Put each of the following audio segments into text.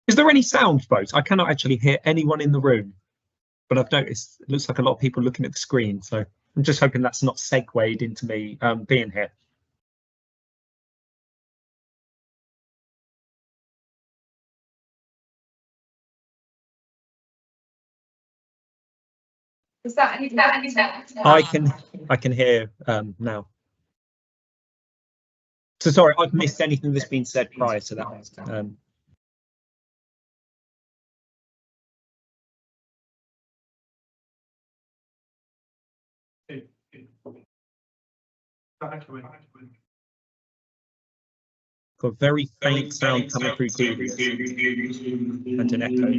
Is there any sound, folks? I cannot actually hear anyone in the room, but I've noticed it looks like a lot of people looking at the screen. So I'm just hoping that's not segued into me being here. Is that any better? I can hear now. So sorry, I've missed anything that's been said prior to that. Got very faint sound coming through Devious and an echo.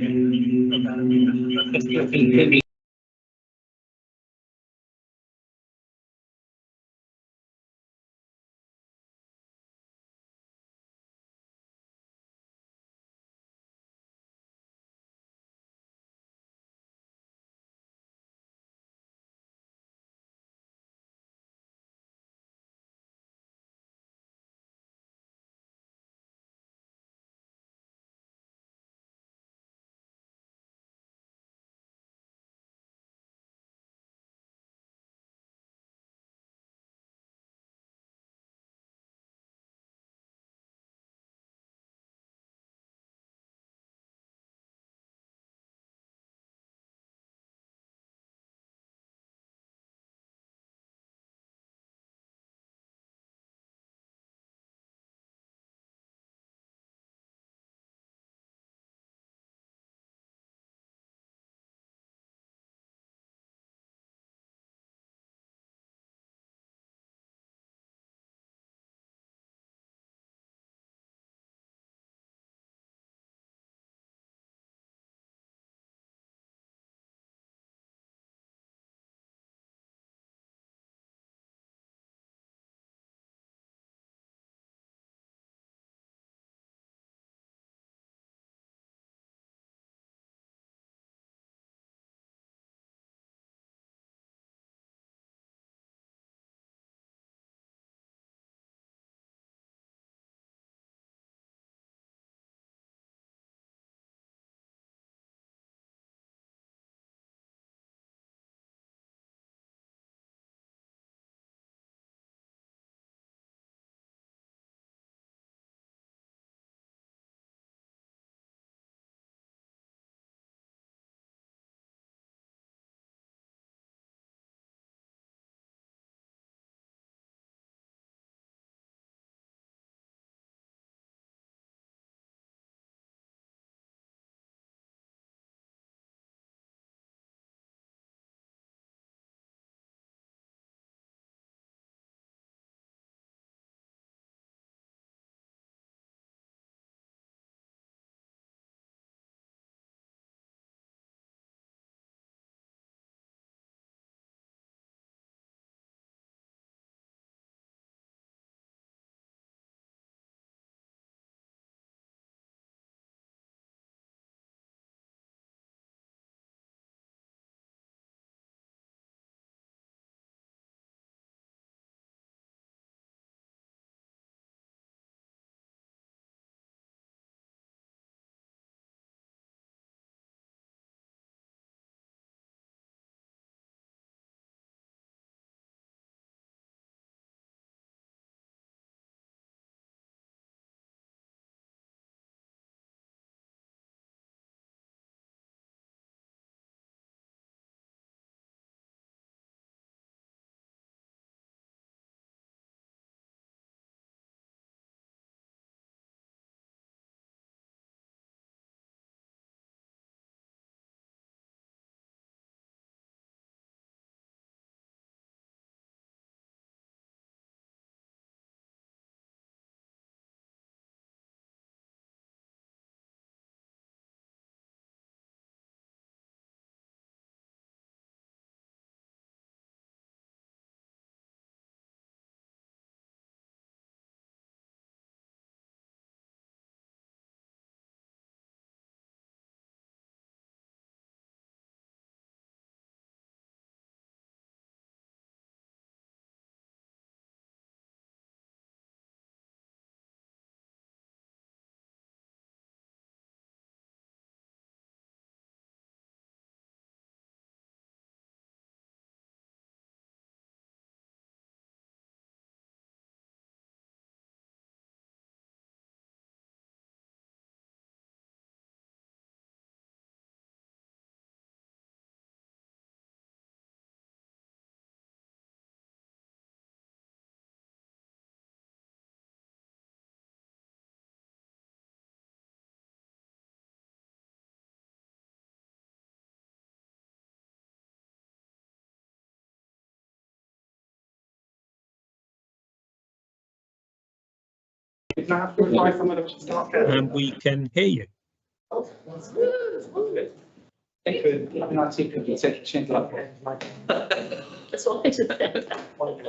And we can hear you.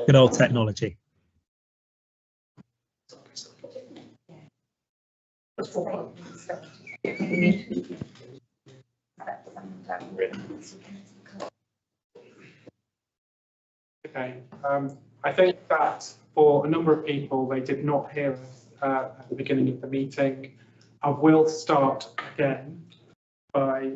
Good old technology. Okay, I think that for a number of people, they did not hear us at the beginning of the meeting. I will start again by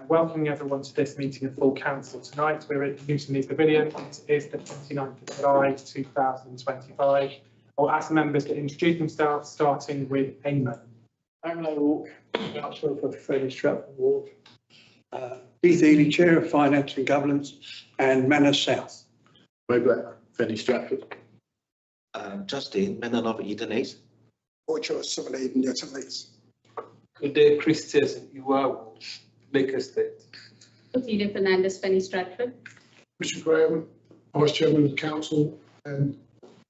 welcoming everyone to this meeting of full council tonight. We're at Newton Pavilion. It is the 29th of July 2025. I'll ask the members to introduce themselves, starting with Eamon. I'm O'Rourke, councillor for Fenny, Stratford Ward. Keith Ely, Chair of Finance and Governance, and Manor South. Black, Fenny, Stratford. Justin, Menanov Edenese. Ocho Civil Aid Yatalates. Good day, Christians, you are Lake Estate. Ophelia Fernandez, Fenny, Stratford. Richard Graham, Vice Chairman of Council and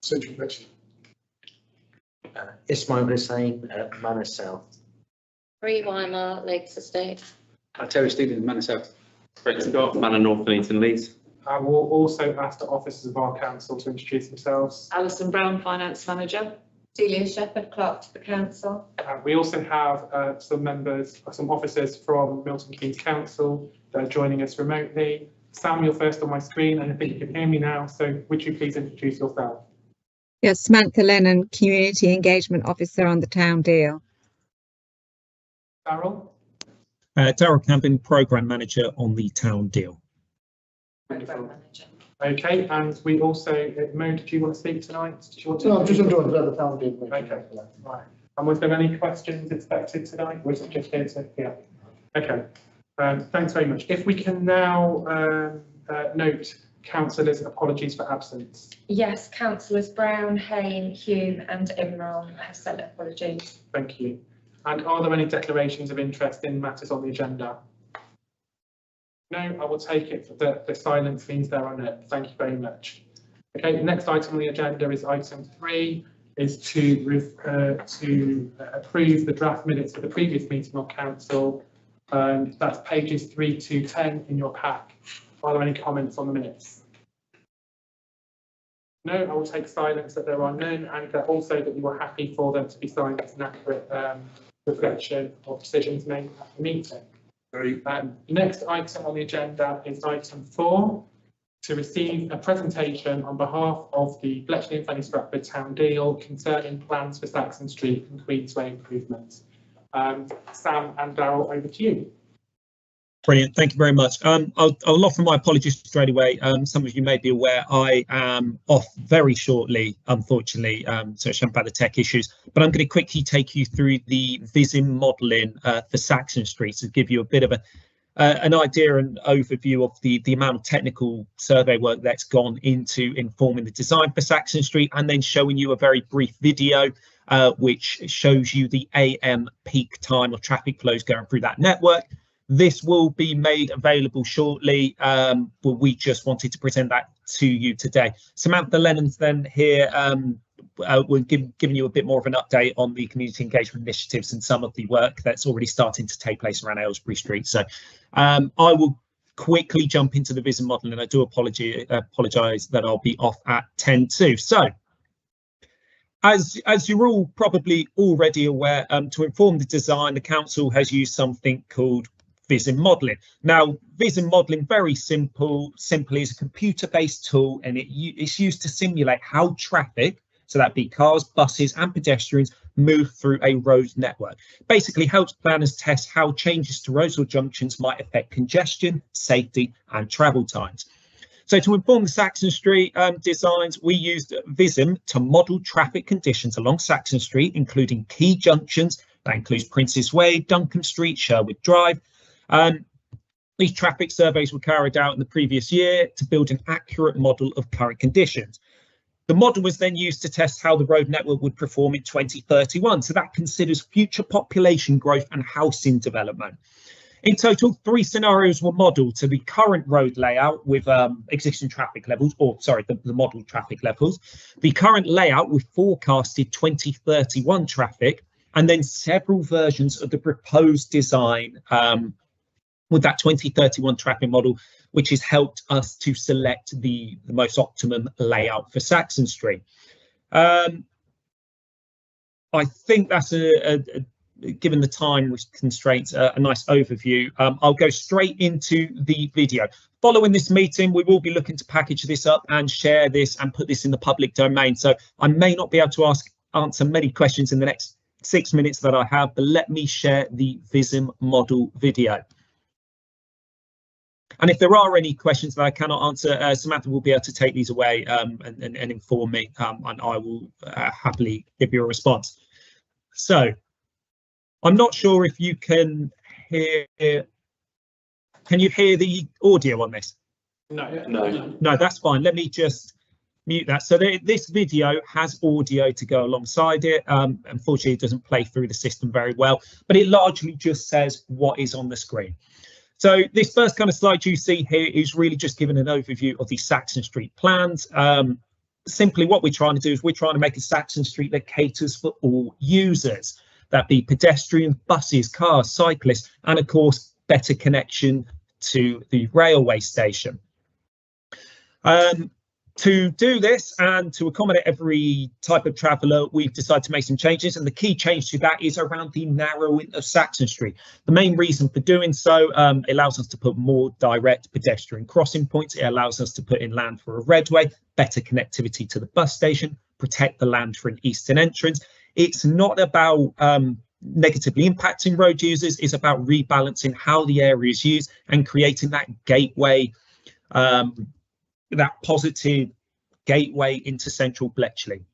Central Bletchley. Ismail Hussain, Manor South. Bree Weimer, Lakes Estate. Terry Stevens, Manor South. Brett Scott, Manor North, Leamington, Leeds. I will also ask the officers of our council to introduce themselves. Alison Brown, Finance Manager. Celia Shepherd, Clerk to the Council. We also have some officers from Milton Keynes Council that are joining us remotely. Sam, you're first on my screen, and I think you can hear me now, so would you please introduce yourself? Yes, Samantha Lennon, Community Engagement Officer on the Town Deal. Darryl? Darryl Campbell, Programme Manager on the Town Deal. Wonderful. Okay, and we also, Mo, did you want to speak tonight? Did you want to? No, I'm just enjoying the Town Deal. Okay, right. And was there any questions expected tonight? Or was it just here to, yeah. Okay, thanks very much. If we can now note councillors' apologies for absence. Yes, Councillors Brown, Hayne, Hume and Imran have sent apologies. Thank you. And are there any declarations of interest in matters on the agenda? No, I will take it that the silence means there are none. Thank you very much. Okay, the next item on the agenda is item 3, is to approve the draft minutes for the previous meeting of council. That's pages 3 to 10 in your pack. Are there any comments on the minutes? No, I will take silence that there are none, and also that you are happy for them to be signed as an accurate reflection of decisions made at the meeting. Next item on the agenda is item 4, to receive a presentation on behalf of the Bletchley and Fenny Stratford Town Deal concerning plans for Saxon Street and Queensway improvements. Sam and Darryl, over to you. Brilliant, thank you very much. I'll offer my apologies straight away. Some of you may be aware I am off very shortly, unfortunately, so it's about the tech issues, but I'm going to quickly take you through the VISIM modelling for Saxon Street to give you a bit of an idea and overview of the amount of technical survey work that's gone into informing the design for Saxon Street, and then showing you a very brief video which shows you the AM peak time of traffic flows going through that network. This will be made available shortly, but we just wanted to present that to you today. Samantha Lennon's then here. We're giving you a bit more of an update on the community engagement initiatives and some of the work that's already starting to take place around Aylesbury Street. So I will quickly jump into the VISIM model, and I do apologise that I'll be off at 10:02. So as you're all probably already aware, to inform the design, the council has used something called VISIM modelling. Now, VISIM modelling, very simply is a computer-based tool, and it's used to simulate how traffic, so that be cars, buses and pedestrians, move through a road network. Basically helps planners test how changes to roads or junctions might affect congestion, safety and travel times. So to inform the Saxon Street designs, we used VISIM to model traffic conditions along Saxon Street, including key junctions. That includes Princess Way, Duncan Street, Sherwood Drive. These traffic surveys were carried out in the previous year to build an accurate model of current conditions. The model was then used to test how the road network would perform in 2031. So that considers future population growth and housing development. In total, 3 scenarios were modelled to the current road layout with existing traffic levels, or sorry, the modelled traffic levels, the current layout with forecasted 2031 traffic, and then several versions of the proposed design with that 2031 traffic model, which has helped us to select the most optimum layout for Saxon Street. I think that's given the time constraints, a nice overview. I'll go straight into the video. Following this meeting, we will be looking to package this up and share this and put this in the public domain. So I may not be able to answer many questions in the next 6 minutes that I have, but let me share the VISM model video. And if there are any questions that I cannot answer, Samantha will be able to take these away and inform me, and I will happily give you a response. So I'm not sure if you can hear. Can you hear the audio on this? No, that's fine. Let me just mute that. So this video has audio to go alongside it. Unfortunately, it doesn't play through the system very well, but it largely just says what is on the screen. So this first kind of slide you see here is really just giving an overview of the Saxon Street plans. Simply what we're trying to do is we're trying to make a Saxon Street that caters for all users. That be pedestrians, buses, cars, cyclists, and of course, better connection to the railway station. To do this and to accommodate every type of traveller, we've decided to make some changes, and the key change to that is around the narrowing of Saxon Street. The main reason for doing so, it allows us to put more direct pedestrian crossing points. It allows us to put in land for a redway, better connectivity to the bus station, protect the land for an eastern entrance. It's not about negatively impacting road users, it's about rebalancing how the area is used and creating that gateway, that positive gateway into central Bletchley.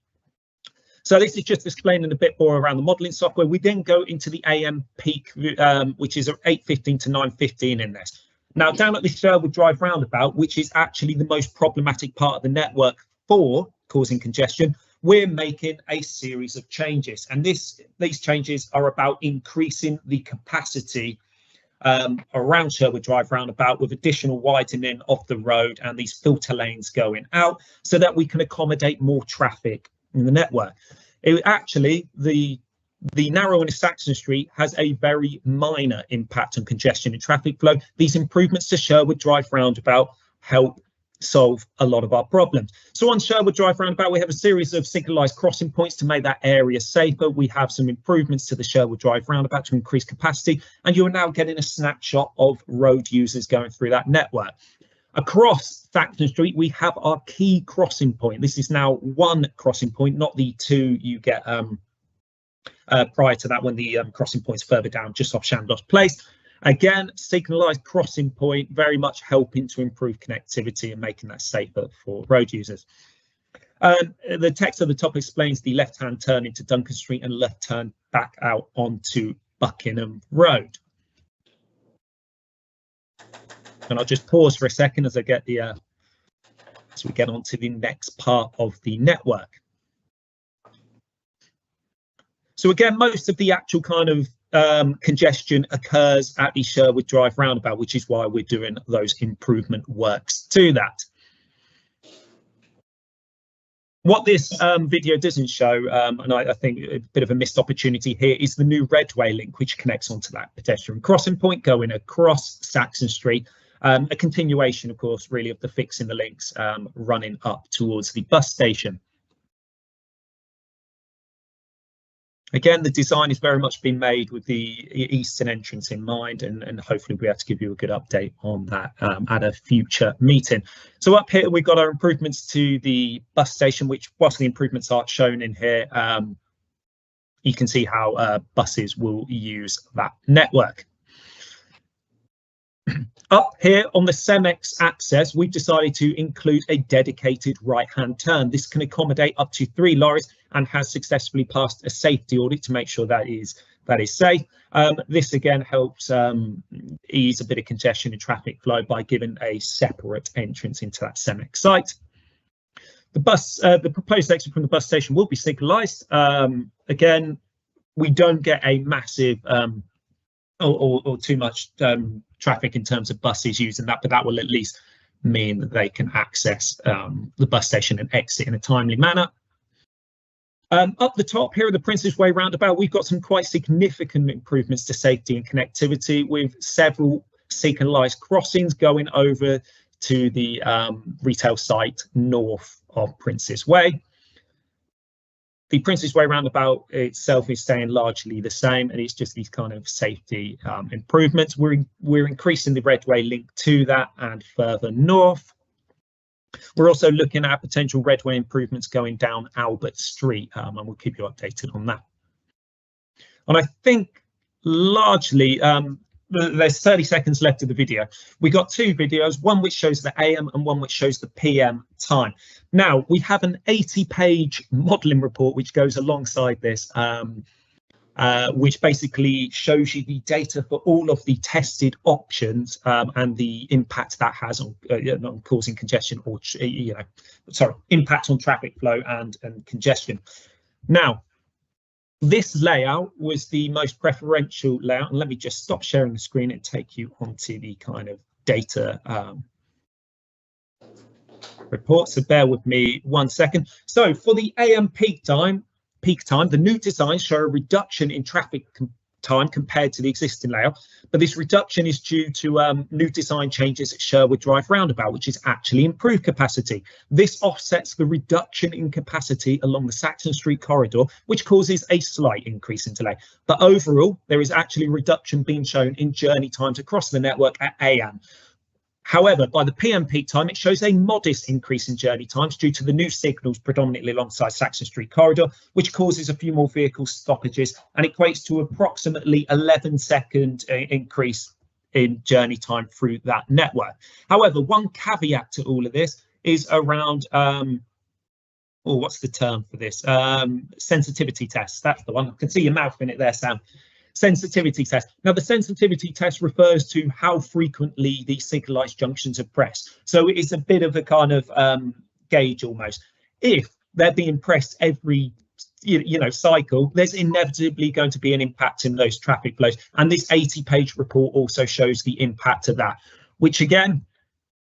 So this is just explaining a bit more around the modelling software. We then go into the AM peak, which is 8:15 to 9:15 in this. Now down at the Sherwood Drive roundabout, which is actually the most problematic part of the network for causing congestion, we're making a series of changes, and these changes are about increasing the capacity around Sherwood Drive roundabout with additional widening of the road and these filter lanes going out so that we can accommodate more traffic in the network. The narrowing of Saxon Street has a very minor impact on congestion and traffic flow. These improvements to Sherwood Drive roundabout help solve a lot of our problems. So on Sherwood Drive roundabout, we have a series of signalised crossing points to make that area safer. We have some improvements to the Sherwood Drive roundabout to increase capacity, and you're now getting a snapshot of road users going through that network. Across Saxon Street, we have our key crossing point. This is now one crossing point, not the two you get prior to that when the crossing point's further down just off Chandos Place. Again, signalised crossing point, very much helping to improve connectivity and making that safer for road users. The text at the top explains the left-hand turn into Duncan Street and left turn back out onto Buckingham Road. And I'll just pause for a second as I get the as we get on to the next part of the network. So again, most of the actual kind of congestion occurs at the Sherwood Drive roundabout, which is why we're doing those improvement works to that. What this video doesn't show, and I think a bit of a missed opportunity here, is the new redway link, which connects onto that pedestrian crossing point going across Saxon Street. A continuation, of course, really of the fixing the links running up towards the bus station. Again, the design is very much been made with the eastern entrance in mind, and hopefully we'll be able to give you a good update on that at a future meeting. So up here, we've got our improvements to the bus station, which whilst the improvements aren't shown in here, you can see how buses will use that network. Up here on the CEMEX access, we've decided to include a dedicated right-hand turn. This can accommodate up to 3 lorries and has successfully passed a safety audit to make sure that is safe. This again helps ease a bit of congestion and traffic flow by giving a separate entrance into that CEMEX site. The proposed exit from the bus station will be signalised. Again, we don't get a massive or too much traffic in terms of buses using that, but that will at least mean that they can access the bus station and exit in a timely manner. Up the top here are the Prince's Way roundabout. We've got some quite significant improvements to safety and connectivity, with several signalised crossings going over to the retail site north of Prince's Way. The Prince's Way roundabout itself is staying largely the same, and it's just these kind of safety improvements. We're increasing the Redway link to that and further north. We're also looking at potential Redway improvements going down Albert Street, and we'll keep you updated on that. And I think largely, there's 30 seconds left of the video. We got two videos, one which shows the AM and one which shows the PM time. Now, we have an 80-page modelling report which goes alongside this, which basically shows you the data for all of the tested options and the impact that has on causing congestion, or impact on traffic flow and congestion. Now, this layout was the most preferential layout, and let me just stop sharing the screen and take you onto the kind of data report. So bear with me 1 second. So for the AM peak time, the new designs show a reduction in traffic time compared to the existing layout, but this reduction is due to new design changes at Sherwood Drive roundabout, which is actually improved capacity. This offsets the reduction in capacity along the Saxon Street corridor, which causes a slight increase in delay. But overall, there is actually a reduction being shown in journey times across the network at AM. However, by the PM peak time, it shows a modest increase in journey times due to the new signals predominantly alongside Saxon Street corridor, which causes a few more vehicle stoppages and equates to approximately 11-second increase in journey time through that network. However, one caveat to all of this is around, what's the term for this? Sensitivity tests. That's the one. I can see your mouth in it there, Sam. Sensitivity test. Now, the sensitivity test refers to how frequently these signalised junctions are pressed. So it is a bit of a kind of gauge almost. If they're being pressed every cycle, there's inevitably going to be an impact in those traffic flows. And this 80-page report also shows the impact of that, which again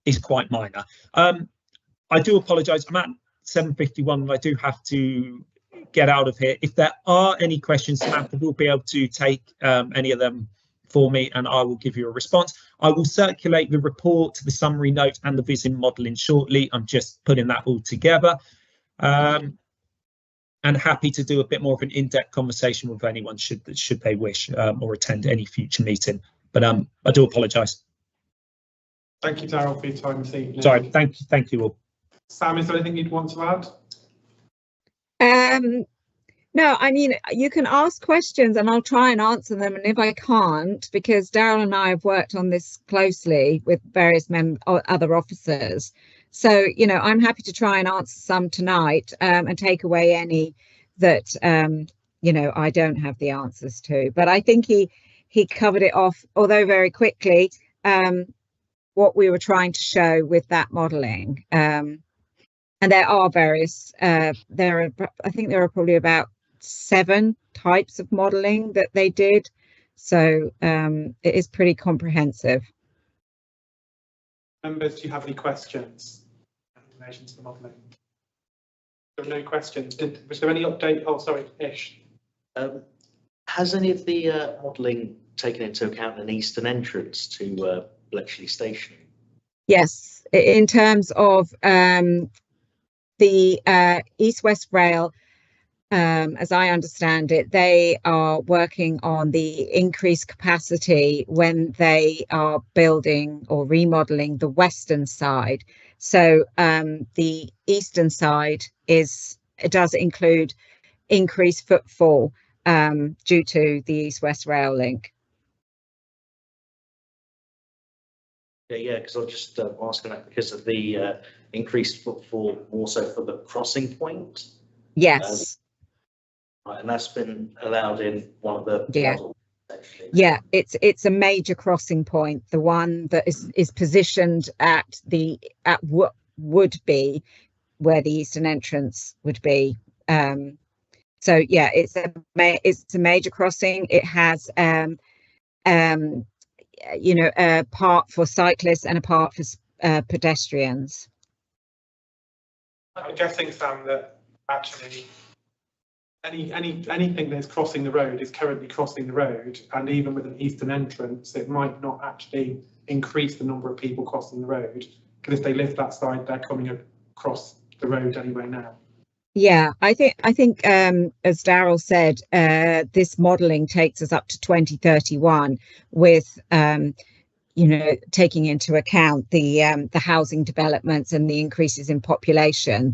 is quite minor. I do apologise. I'm at 7:51 and I do have to get out of here. If there are any questions, Samantha will be able to take any of them for me and I will give you a response. I will circulate the report, the summary note and the VISIM modelling shortly. I'm just putting that all together and happy to do a bit more of an in-depth conversation with anyone should they wish or attend any future meeting. But I do apologise. Thank you, Darryl, for your time this evening. Sorry, thank you all. Sam, is there anything you'd want to add? No, I mean, you can ask questions and I'll try and answer them. And if I can't, because Darryl and I have worked on this closely with various other officers. So, I'm happy to try and answer some tonight and take away any that, I don't have the answers to. But I think he covered it off, although very quickly, what we were trying to show with that modelling. And there are various, I think there are probably about 7 types of modelling that they did. So it is pretty comprehensive. Members, do you have any questions in relation to the modelling? There are no questions. Was there any update? Oh, sorry, Ish. Has any of the modelling taken into account an eastern entrance to Bletchley Station? Yes, in terms of the East-West Rail, as I understand it, they are working on the increased capacity when they are building or remodelling the western side. So the eastern side does include increased footfall due to the East-West Rail link. Yeah, because I was just asking that because of the increased footfall, also for the crossing point. Yes. Right, and that's been allowed in one of the models, actually. Yeah, it's a major crossing point, the one that is positioned at what would be where the eastern entrance would be. So yeah, it's a major crossing. It has you know, a part for cyclists and a part for pedestrians. I'm guessing, Sam, that actually anything that's crossing the road is currently crossing the road, and even with an eastern entrance, it might not actually increase the number of people crossing the road, because if they live that side, they're coming across the road anyway now. Yeah, I think as Daryl said, this modelling takes us up to 2031 with you know, taking into account the housing developments and the increases in population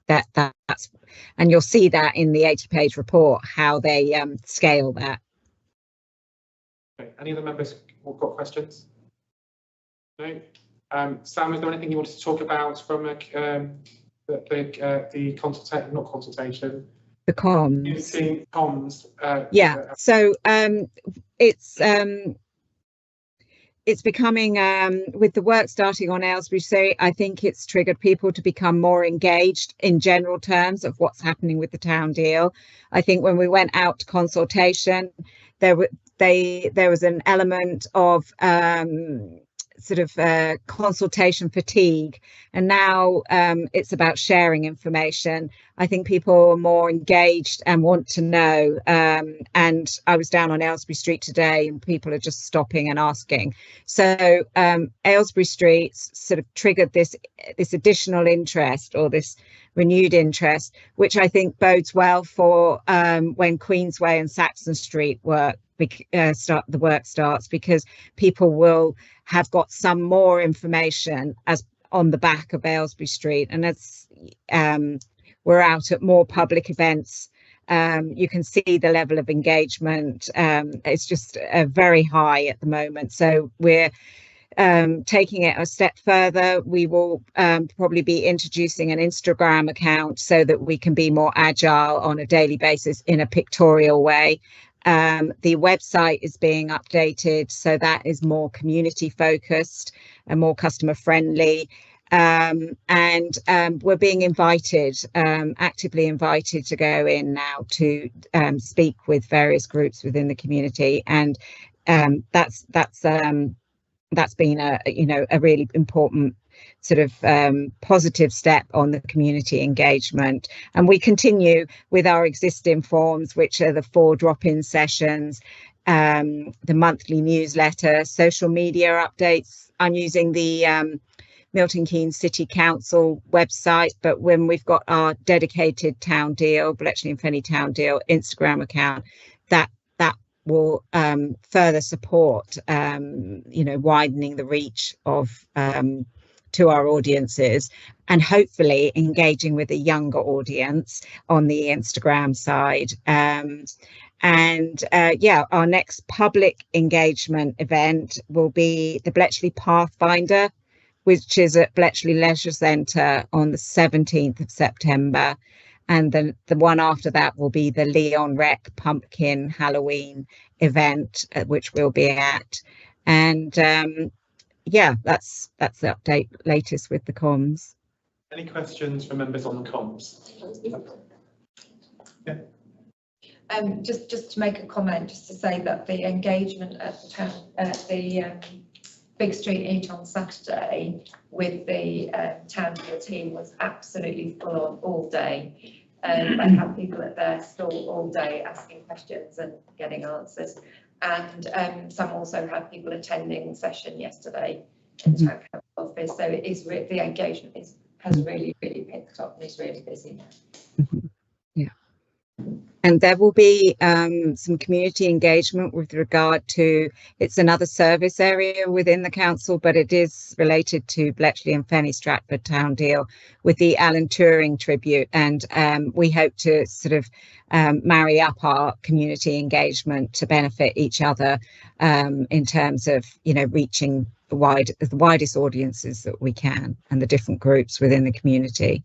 that's, and you'll see that in the 80-page report how they scale that. Okay. Any other members got questions? No. Sam, is there anything you wanted to talk about from the consultation, not consultation, the comms? Comms. Yeah. So it's becoming, with the work starting on Aylesbury Street, I think it's triggered people to become more engaged in general terms of what's happening with the town deal. I think when we went out to consultation, there was an element of sort of consultation fatigue, and now it's about sharing information. I think people are more engaged and want to know, and I was down on Aylesbury Street today and people are just stopping and asking. So Aylesbury Street sort of triggered this additional interest, or this renewed interest, which I think bodes well for when Queensway and Saxon Street work the work starts, because people will have got some more information as on the back of Aylesbury Street. And as we're out at more public events, you can see the level of engagement. It's just very high at the moment. So we're taking it a step further. We will probably be introducing an Instagram account so that we can be more agile on a daily basis in a pictorial way. The website is being updated, so that is more community focused and more customer friendly. And we're being invited, actively invited to go in now to speak with various groups within the community, and that's been a really important sort of positive step on the community engagement. And we continue with our existing forms, which are the 4 drop-in sessions, the monthly newsletter, social media updates. I'm using the Milton Keynes City Council website, but when we've got our dedicated town deal, Bletchley and Fenny town deal Instagram account, that will further support widening the reach of to our audiences, and hopefully engaging with a younger audience on the Instagram side. Our next public engagement event will be the Bletchley Pathfinder, which is at Bletchley Leisure Centre on the 17th of September. And the one after that will be the Leon Rec Pumpkin Halloween event, which we'll be at. And that's the update latest with the comms. Any questions from members on the comms? Yeah. Just to make a comment, just to say that the engagement at the town, the Big Street Eat on Saturday with the town deal team was absolutely full on all day. They had people at their stall all day asking questions and getting answers. And some also had people attending the session yesterday in the town council office. So it is the engagement has really picked up and is really busy now. Yeah. And there will be some community engagement with regard to, it's another service area within the council, but it is related to Bletchley and Fenny Stratford town deal with the Alan Turing tribute. And we hope to sort of marry up our community engagement to benefit each other in terms of, reaching the widest audiences that we can and the different groups within the community.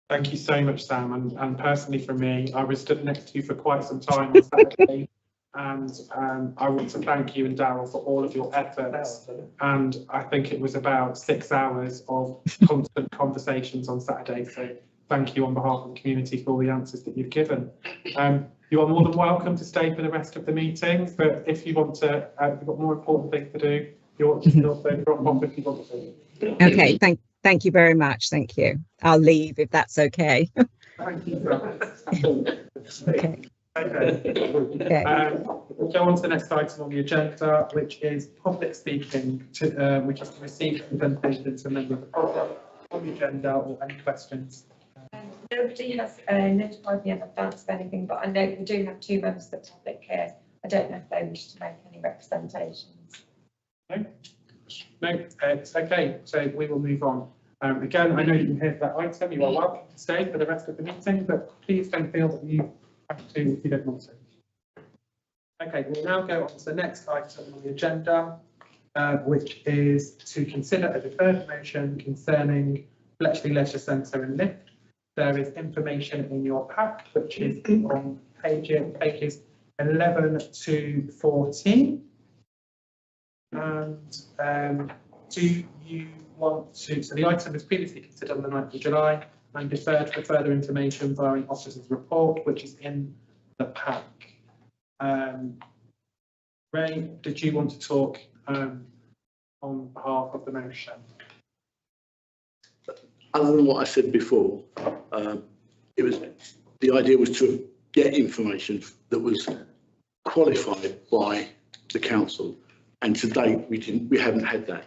Thank you so much, Sam. And personally for me, I was stood next to you for quite some time on Saturday, and I want to thank you and Daryl for all of your efforts. And I think it was about 6 hours of constant conversations on Saturday. So thank you on behalf of the community for all the answers that you've given. You are more than welcome to stay for the rest of the meeting, but if you want to, you've got more important things to do, you can also drop off if you want to. Okay, thank you very much. Thank you. I'll leave if that's okay. Thank you for that. Okay. Okay. We'll go on to the next item on the agenda, which is public speaking, which is to receive presentations from members of the public on the agenda or any questions. Nobody has notified me in advance of anything, but I know we do have 2 members of the public here. I don't know if they wish to make any representations. No, it's okay. So we will move on. Again, I know you can hear that item. You are welcome to stay for the rest of the meeting, but please don't feel that you have to if you don't want to. Okay, we'll now go on to the next item on the agenda, which is to consider a deferred motion concerning Bletchley Leisure Centre and lift. There is information in your pack, which is on pages 11 to 14. And do you want to, so the item was previously considered on the 9th of July and deferred for further information via an officer's report, which is in the pack. Ray, did you want to talk on behalf of the motion? Other than what I said before, the idea was to get information that was qualified by the council, and to date we haven't had that.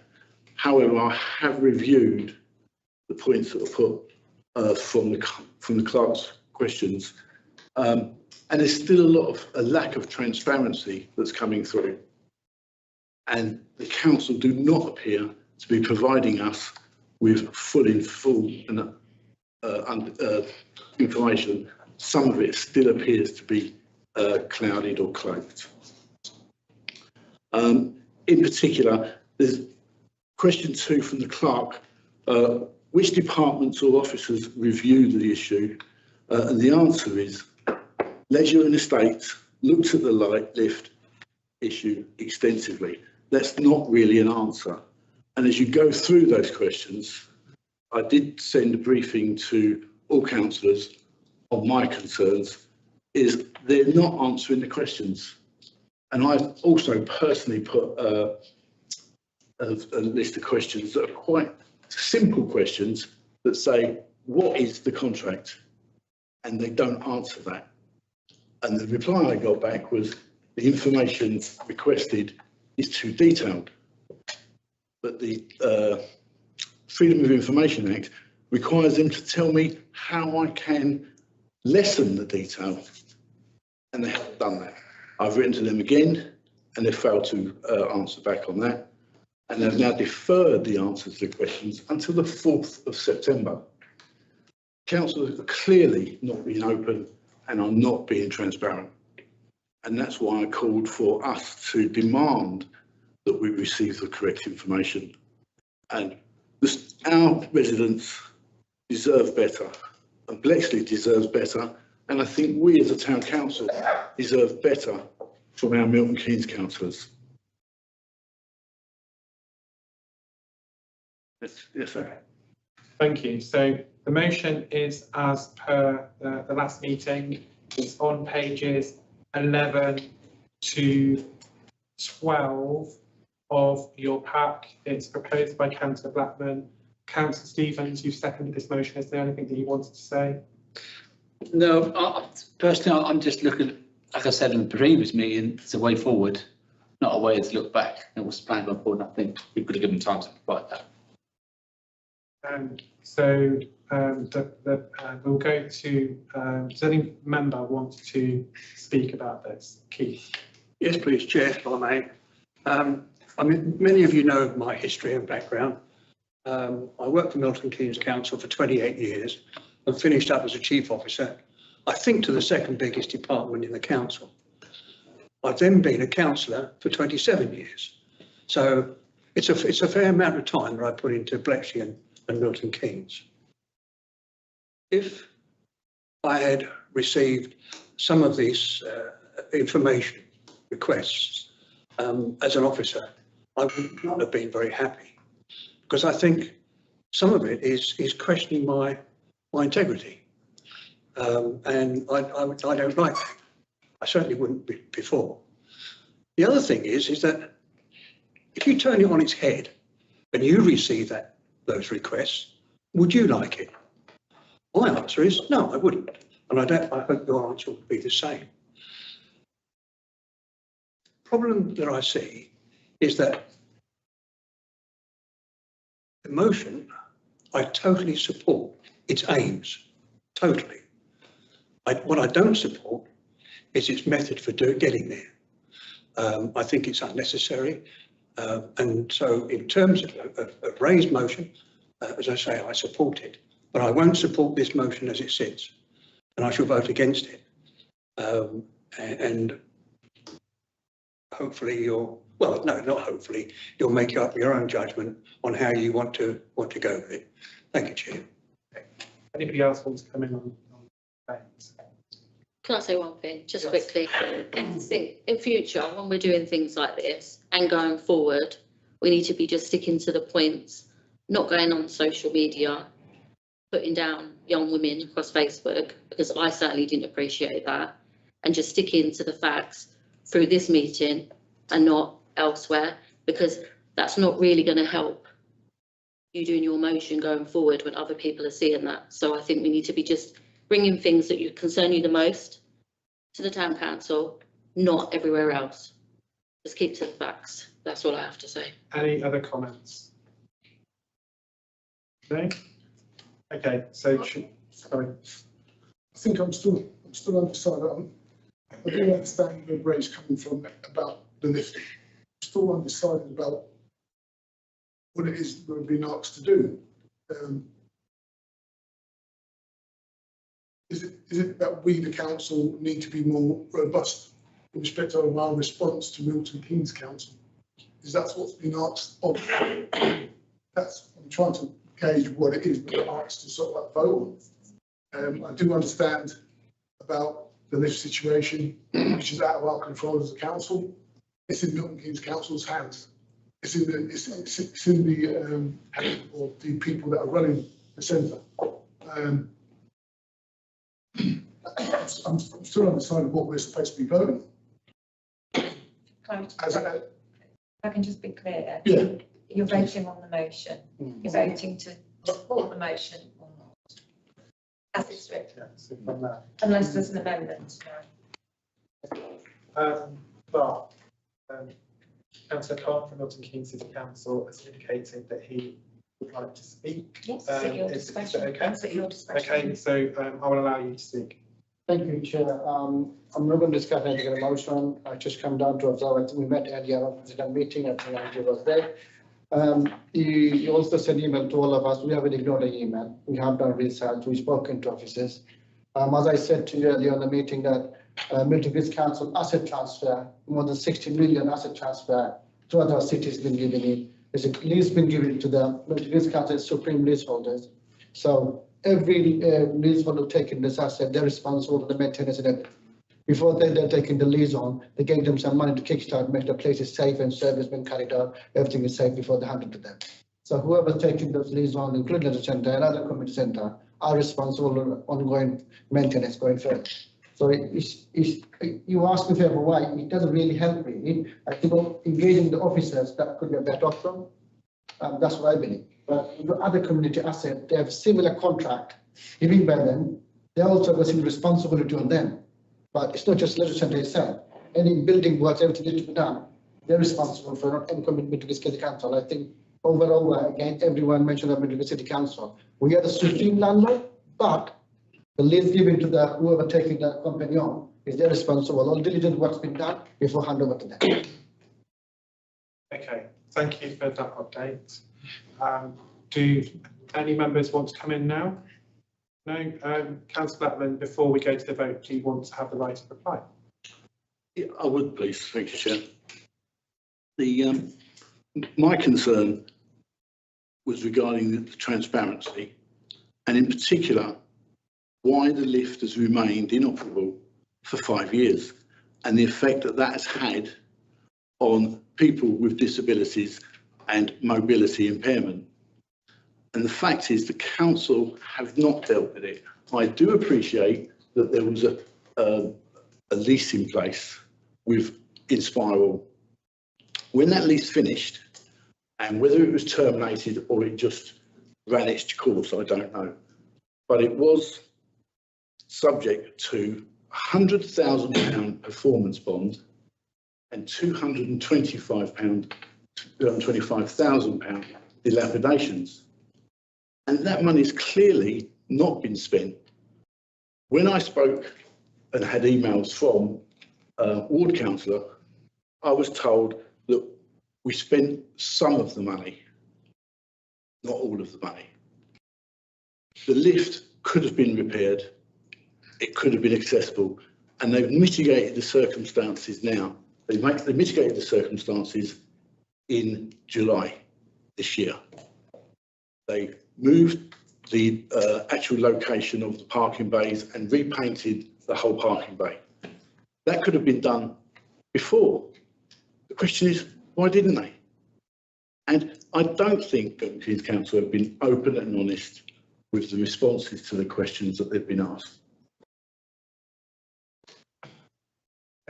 However, I have reviewed the points that were put from the clerk's questions, and there's still a lack of transparency that's coming through, and the council do not appear to be providing us with full information. Some of it still appears to be clouded or cloaked. In particular, there's question 2 from the clerk: which departments or officers reviewed the issue? And the answer is Leisure and Estates looked at the lift issue extensively. That's not really an answer. And as you go through those questions, I did send a briefing to all councillors on my concerns, is they're not answering the questions. And I've also personally put a list of questions that are quite simple questions that say, what is the contract? And they don't answer that. And the reply I got back was, the information requested is too detailed. But the Freedom of Information Act requires them to tell me how I can lessen the detail, and they haven't done that. I've written to them again, and they failed to answer back on that, and they've now deferred the answers to the questions until the 4th of September. Councillors are clearly not being open and are not being transparent, and that's why I called for us to demand that we receive the correct information. And our residents deserve better, and Bletchley deserves better, and I think we as a town council deserve better from our Milton Keynes councillors. Yes, sir. Thank you. So the motion is as per the last meeting. It's on pages 11 to 12 of your pack. It's proposed by Councillor Blackman. Councillor Stevens, you've seconded this motion. Is there anything that you wanted to say? No, personally, I'm just looking, like I said in the previous meeting, it's a way forward, not a way to look back. It was planned on board, and I think we could have given time to provide that. We'll go to, does any member want to speak about this? Keith? Yes, please, Chair, if I may. I mean, many of you know my history and background. I worked for Milton Keynes Council for 28 years and finished up as a chief officer, I think, to the second biggest department in the council. I've then been a councillor for 27 years. So it's a fair amount of time that I put into Bletchley and Milton Keynes. If I had received some of these information requests as an officer, I would not have been very happy, because I think some of it is questioning my integrity, and I don't like that. I certainly wouldn't be before. The other thing is that if you turn it on its head and you receive those requests, would you like it? My answer is no, I wouldn't. And I hope your answer will be the same. Problem that I see is that the motion, I totally support its aims, totally. What I don't support is its method for getting there. I think it's unnecessary. And so in terms of raised motion, as I say, I support it, but I won't support this motion as it sits, and I shall vote against it. And hopefully well, no, not hopefully, you'll make up your own judgment on how you want to go with it. Thank you, Chair. Anybody else wants to come in on that? Can I say one thing, just quickly? I think in future, when we're doing things like this and going forward, we need to be just sticking to the points, not going on social media, putting down young women across Facebook, because I certainly didn't appreciate that, and just sticking to the facts through this meeting and not elsewhere, because that's not really going to help you doing your motion going forward when other people are seeing that. So I think we need to be just bringing things that concern you the most to the town council, not everywhere else. Just keep to the facts. That's all I have to say. Any other comments? No? Okay, so sorry. I think I'm still undecided. I do understand where Ray's coming from about the lifting. I'm still undecided about what it is we're being asked to do. Is it that we, the council, need to be more robust in respect of our response to Milton Keynes Council? Is that what's been asked of? I'm trying to gauge what it is we're asked to sort of vote on. I do understand about the lift situation, which is out of our control as a council. It's in Milton Keynes Council's hands. It's in the hands of the people that are running the centre. I'm still undecided what we're supposed to be voting. If I can just be clear. Yeah. You're voting on the motion. You're voting to support the motion or not, as it's written. Yeah, so from that. Unless there's an amendment. But Councillor Carr from Milton Keynes City Council has indicated that he would like to speak. Yes, it's at your discretion. Okay? It's at your discretion. Okay, so I will allow you to speak. Thank you, Chair. I'm not going to discuss any motion. I just come down to observe. I think we met earlier on the meeting. I think Andrew was there. You also sent email to all of us. We haven't ignored the email. We have done research. We've spoken to officers. As I said to you earlier on the meeting, that Milton Keynes Council asset transfer, more than 60 million asset transfer to other cities been given in. There's a lease been given to the Milton Keynes Council supreme leaseholders. So every leaseholder taking this asset, they're responsible for the maintenance and everything. Before they're taking the lease on, they gave them some money to kickstart, make the places safe and service been carried out. Everything is safe before they hand it to them. So whoever's taking those leases on, including the centre and other community centre, are responsible for ongoing maintenance going forward. So you ask me for why, it doesn't really help me. I think engaging the officers, that could be a better option. That's what I believe. But the other community asset, they have similar contract given by them. They also have a responsibility on them. But it's not just leisure centre itself. Any building works, everything needs to be done. They're responsible for not any commitment to the city council. I think overall, again, everyone mentioned that to the city council. We are the supreme landlord, but the lease given to the whoever taking the company on is their responsible. All diligent work's been done before hand over to them. Okay, thank you for that update. Do any members want to come in now? No, Councillor Blackman, before we go to the vote, do you want to have the right to reply? Yeah, I would, please. Thank you, Chair. My concern was regarding the transparency, and in particular, why the lift has remained inoperable for 5 years, and the effect that that has had on people with disabilities and mobility impairment. And the fact is the council have not dealt with it. I do appreciate that there was a lease in place with Inspiral. When that lease finished, and whether it was terminated or it just ran its course, I don't know. But it was subject to £100,000 performance bond and £25,000 dilapidations. And that money's clearly not been spent. When I spoke and had emails from ward councillor, I was told that we spent some of the money, not all of the money. The lift could have been repaired, it could have been accessible, and they've mitigated the circumstances now. They mitigated the circumstances in July this year. They moved the actual location of the parking bays and repainted the whole parking bay. That could have been done before. The question is, why didn't they? And I don't think that King's Council have been open and honest with the responses to the questions that they've been asked.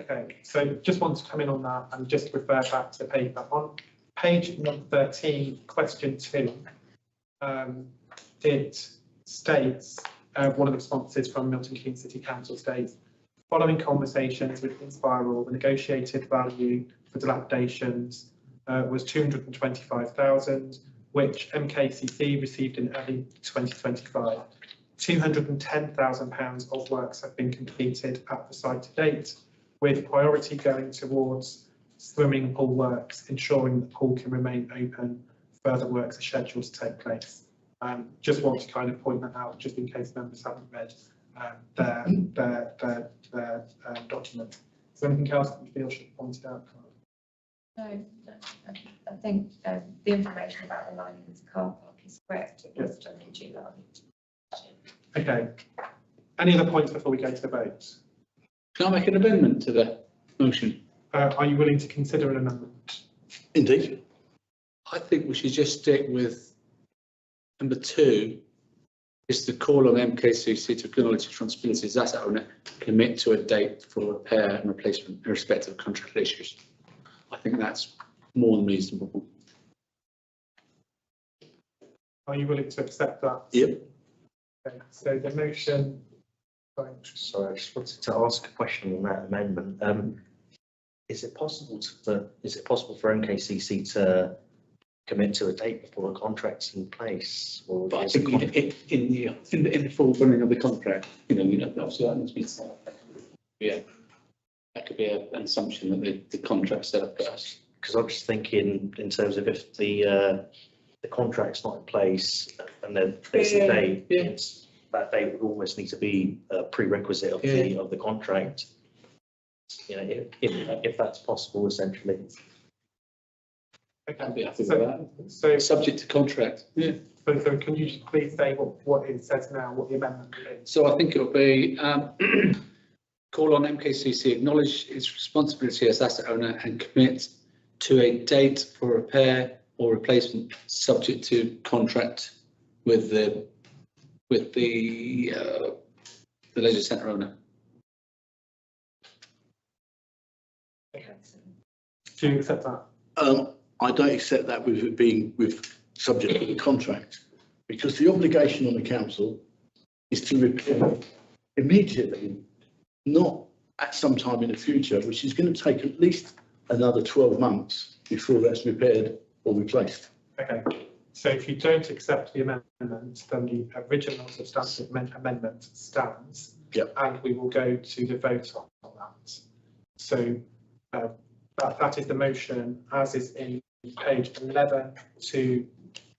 Okay, so just want to come in on that and just refer back to the paper. On page number 13, question 2, it states, one of the responses from Milton Keynes City Council states, following conversations with Inspiral, the negotiated value for dilapidations was 225,000, which MKCC received in early 2025. £210,000 of works have been completed at the site to date, with priority going towards swimming pool works, ensuring the pool can remain open. Further works are scheduled to take place. Just want to kind of point that out, just in case members haven't read their document. Is there anything else that you feel should be pointed out? No, I think the information about the lining of the car park is correct. It was done in July. Okay. Any other points before we go to the vote? Can I make an amendment to the motion? Are you willing to consider an amendment? Indeed. I think we should just stick with number 2, is to call on MKCC to acknowledge responsibilities as asset owner, commit to a date for repair and replacement in respect of contractual issues. I think that's more than reasonable. Are you willing to accept that? Yep. Okay, so the motion. Sorry, I just wanted to ask a question on that amendment. Is it possible for MKCC to commit to a date before a contract's in place? Or but I think in the full running of the contract, obviously that must be set up. Yeah, that could be an assumption that the contract set up first. Because I'm just thinking in terms of if the contract's not in place and then there's a date, that date would almost need to be a prerequisite of the contract. If that's possible, essentially. Okay, I'd be happy with that. So subject to contract. Yeah. So can you just please say what it says now, what the amendment is? So I think it will be call on MKCC, acknowledge its responsibility as asset owner and commit to a date for repair or replacement subject to contract with the leisure centre owner. Do you accept that? I don't accept that with it being subject to the contract, because the obligation on the council is to repair immediately, not at some time in the future, which is going to take at least another 12 months before that's repaired or replaced. Okay, so if you don't accept the amendment, then the original substantive amendment stands. Yep. And we will go to the vote on that. So that is the motion as is in page 11 to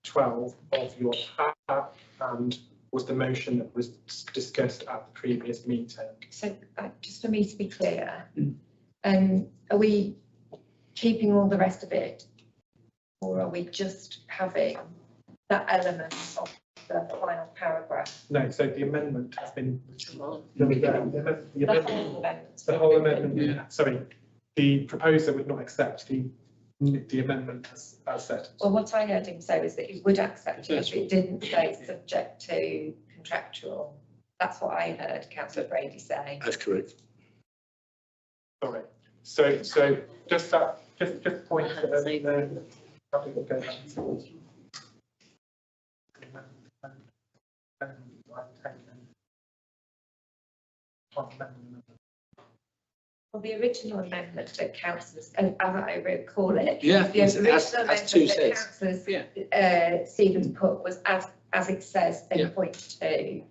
12 of your pack, and was the motion that was discussed at the previous meeting. So just for me to be clear, are we keeping all the rest of it, or are we just having that element of the final paragraph? No, so the amendment has been The whole amendment. Yeah. Sorry, the proposer would not accept the amendment as said. Well, what I heard him say was that he would accept it if it didn't say subject to contractual. That's what I heard Councillor Brady say. That's correct. Sorry. So just that, just point that the topic will go back to. Well, the original amendment that councillors, and as I recall it. Yeah, The as original amendment two that says. councillors, Stevens put was as it says in Yeah. point 2.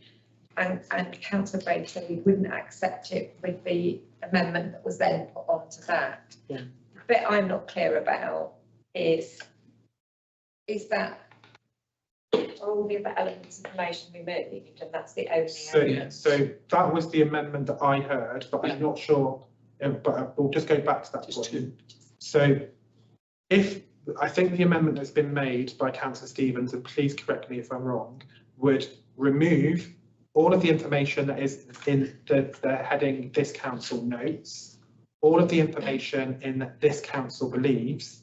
And councillor Bletchley wouldn't accept it with the amendment that was then put onto that. Yeah. The bit I'm not clear about is that are all the other elements of information removed, and that's the only element? So that was the amendment that I heard, but I'm not sure, but we'll just go back to that point. So I think the amendment that's been made by councillor Stevens, and please correct me if I'm wrong, would remove all of the information that is in the heading "This Council notes," all of the information in "This Council believes,"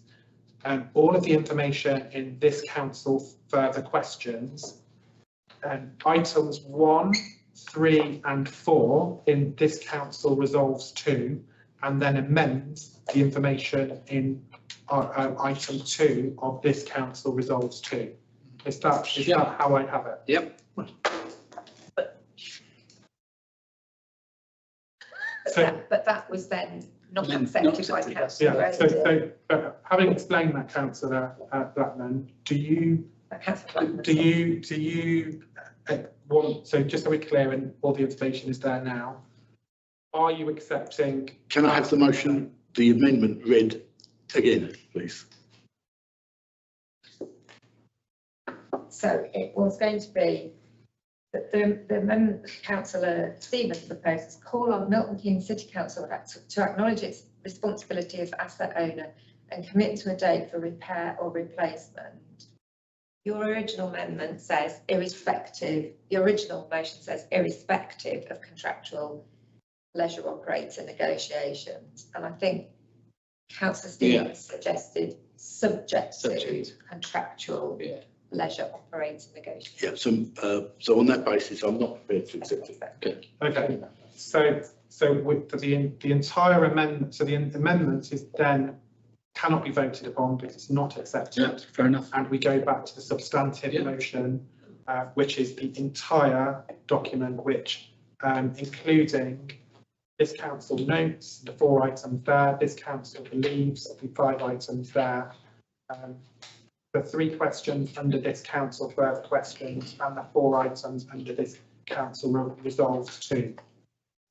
and all of the information in "This Council further questions," and items 1, 3 and 4 in "This Council resolves to," and then amend the information in item 2 of "This Council resolves to." Is that how I have it? Yep. But that was then not accepted by councillor. Yeah, so having explained that, councillor, that then, do you want, so just so we're clear and all the information is there now, are you accepting? Can I have the motion, the amendment read again, please? So it was going to be that the amendment that councillor Stevens proposes call on Milton Keynes City Council to acknowledge its responsibility as asset owner and commit to a date for repair or replacement. Your original amendment says irrespective, the original motion says irrespective of contractual leisure operator negotiations. And I think councillor Stevens suggested subject to contractual leisure operator negotiations. Yeah, so on that basis, I'm not prepared to accept it. Okay, so with the entire amendment, so the amendment is then cannot be voted upon because it's not accepted. Yeah, fair enough. And we go back to the substantive motion, which is the entire document, which including this council notes, the 4 items there, this council believes, the 5 items there, the 3 questions under this council further questions, and the 4 items under this council resolves to.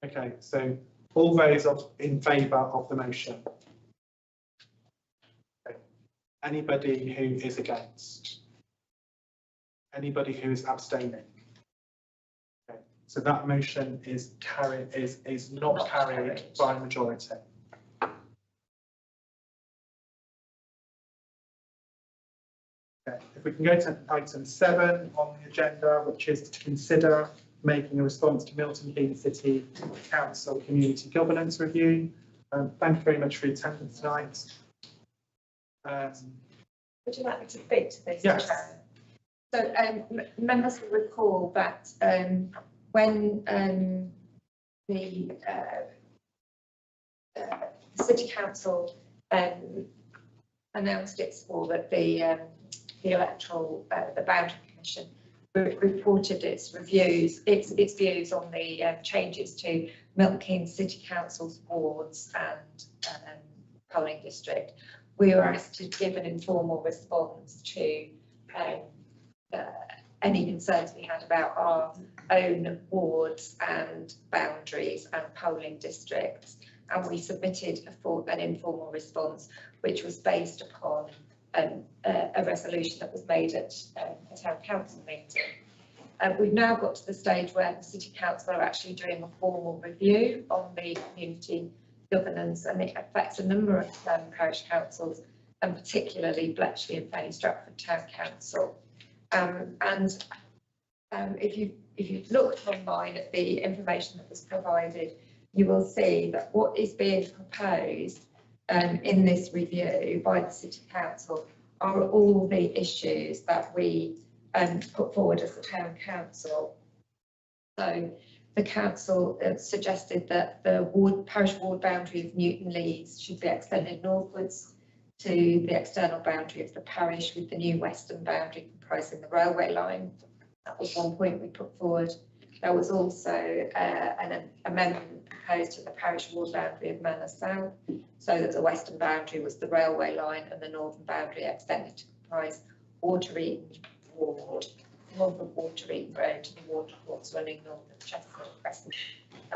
Okay, so all those in favour of the motion. Okay. Anybody who is against? Anybody who is abstaining? Okay. So that motion is not carried by majority. Okay. If we can go to item 7 on the agenda, which is to consider making a response to Milton Keynes City Council Community Governance Review. Thank you very much for your attendance tonight. Would you like me to speak to this? Yes. Chair? So members will recall that when the City Council announced its support that the electoral, the Boundary Commission reported its views on the changes to Milton Keynes City Council's wards and polling district. We were asked to give an informal response to any concerns we had about our own wards and boundaries and polling districts, and we submitted an informal response which was based upon a resolution that was made at a town council meeting. We've now got to the stage where the City Council are actually doing a formal review on the community governance, and it affects a number of parish councils, and particularly Bletchley and Fenny Stratford Town Council. If you've looked online at the information that was provided, you will see that what is being proposed in this review by the City Council are all the issues that we put forward as the Town Council. So the council suggested that the parish ward boundary of Newton Leeds should be extended northwards to the external boundary of the parish, with the new western boundary comprising the railway line. That was one point we put forward. There was also an amendment proposed to the parish ward boundary of Manor South, so that the western boundary was the railway line and the northern boundary extended to comprise Water-Eaton Ward, north of Water-Eaton Road to the watercourse running north of Stratford, Crescent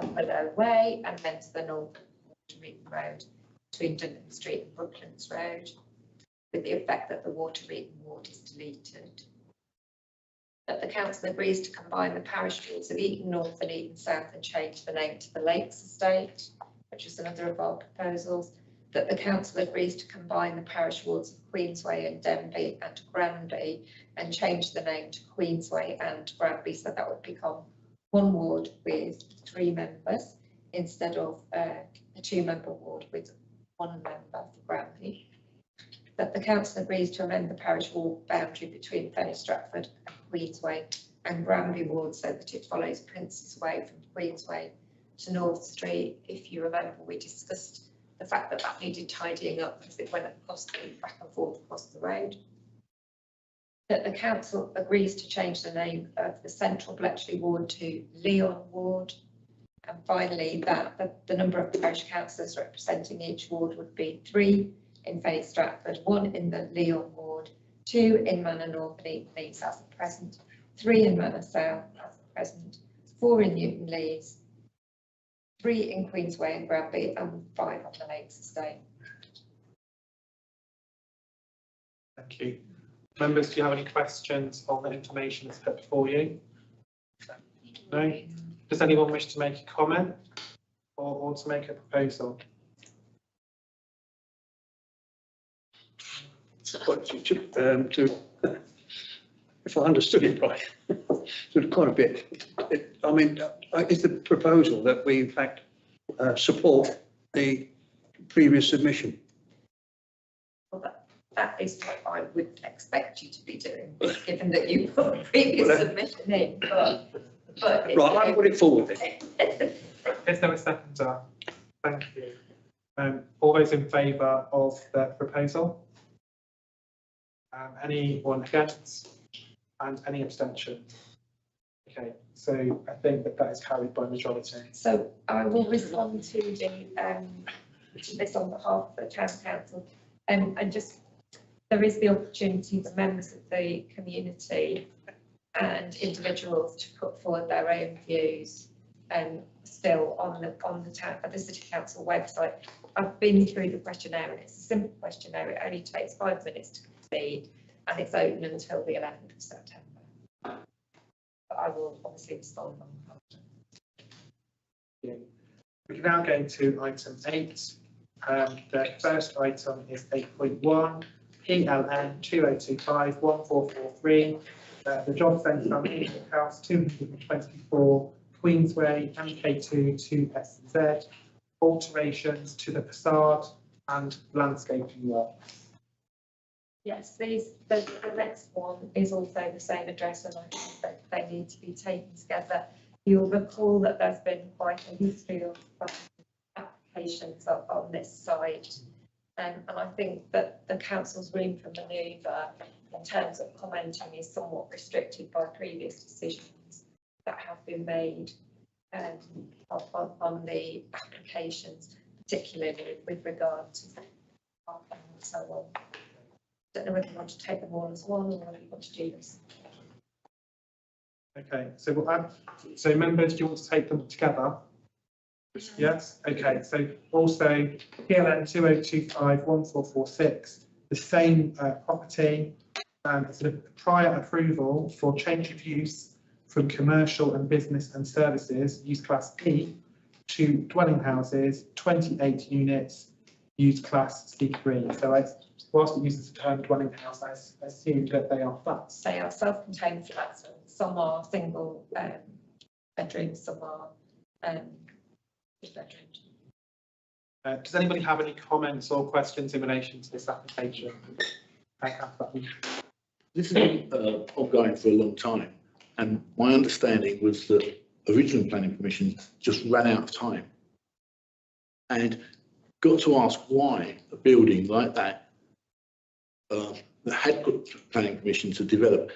and Willow Way, and then to the north of Water-Eaton Road between Duncan Street and Brooklands Road, with the effect that the Water-Eaton Ward is deleted. That the council agrees to combine the parish wards of Eaton North and Eaton South and change the name to the Lakes Estate, which is another of our proposals. That the council agrees to combine the parish wards of Queensway and Denbigh and Granby and change the name to Queensway and Granby, so that would become one ward with 3 members instead of a 2-member ward with 1 member for Granby. That the council agrees to amend the parish ward boundary between Fenny, Stratford and Queensway and Granby ward so that it follows Prince's Way from Queensway to North Street. If you remember, we discussed the fact that that needed tidying up because it went across back and forth across the road. That the council agrees to change the name of the central Bletchley ward to Leon ward. And finally, that the number of parish councillors representing each ward would be 3 in Fenny Stratford, 1 in the Leon ward, 2 in Manor North and Eaton Leeds as at present, 3 in Manor South as at present, 4 in Newton Leeds, 3 in Queensway and Granby, and 5 on the Lakes Estate. Thank you. Members, do you have any questions on the information that's put before you? No? Does anyone wish to make a comment or to make a proposal? If I understood it right, quite a bit. I mean, is the proposal that we in fact support the previous submission? Well, that is what I would expect you to be doing, given that you put a previous submission in. But right, I'll put it forward then. Is there a seconder? Thank you. All those in favour of the proposal? Anyone against? And any abstention? Okay, so I think that is carried by majority. So I will respond to this on behalf of the Town Council, and just there is the opportunity for members of the community and individuals to put forward their own views still on the City Council website. I've been through the questionnaire and it's a simple questionnaire. It only takes 5 minutes to complete and it's open until the 11th of September. But I will obviously respond on that. We can now go to item 8. The first item is 8.1, PLN 2025 1443. The job centre on Eagle House 224 Queensway MK2 2SZ, alterations to the facade and landscaping works. Yes, the next one is also the same address and I think that they need to be taken together. You'll recall that there's been quite a history of applications on this site, and I think that the council's room for manoeuvre in terms of commenting is somewhat restricted by previous decisions that have been made on the applications, particularly with regard to parking and so on. I don't know whether you want to take them all as one or whether you want to do this. Okay, so we'll add, so members, do you want to take them together? Yes, okay, so also PLN 2025 1446, the same property, it's a prior approval for change of use from commercial and business and services, use class P, to dwelling houses, 28 units, use class C3. So whilst it uses the term dwelling house, I assume that they are flats. They are self-contained flats. Some are single bedrooms, some are just bedrooms. Does anybody have any comments or questions in relation to this application? This has been ongoing for a long time, and my understanding was that original planning permission just ran out of time. And got to ask why a building like that that had got planning permission to develop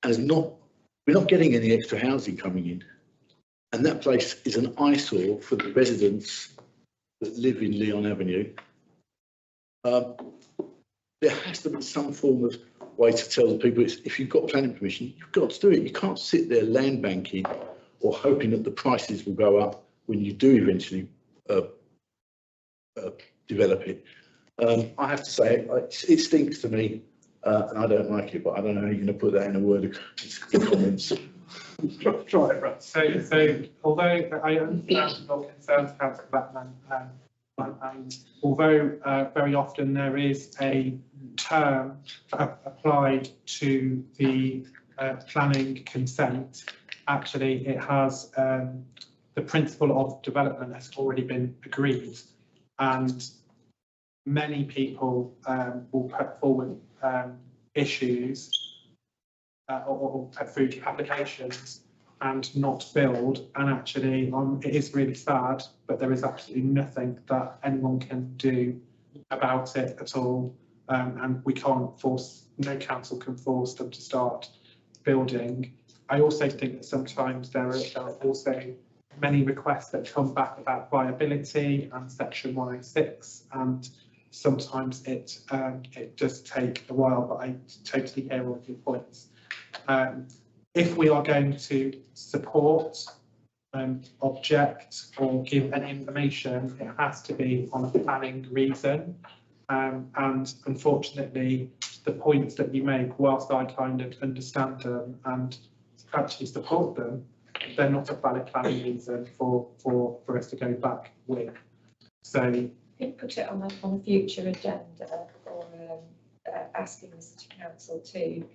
and is not, we're not getting any extra housing coming in. And that place is an eyesore for the residents that live in Leon Avenue. There has to be some form of way to tell the people, if you've got planning permission, you've got to do it. You can't sit there land banking or hoping that the prices will go up when you do eventually develop it. I have to say, it stinks to me, and I don't like it, but I don't know how you're going to put that in a word of comments. Try it, right. So although I understand your concerns, Councillor Blackman, and although very often there is a term applied to the planning consent, actually it has the principle of development has already been agreed, and many people will put forward issues or put through applications and not build, and actually it is really sad, but there is absolutely nothing that anyone can do about it at all, and we can't force, no council can force them to start building. I also think that sometimes there are also many requests that come back about viability and section 106, and sometimes it does take a while, but I totally hear all of your points. If we are going to support, object or give any information, it has to be on a planning reason. And unfortunately, the points that you make, whilst I kind of understand them and actually support them, they're not a valid planning reason for us to go back with. So you put it on a future agenda, or asking the City Council to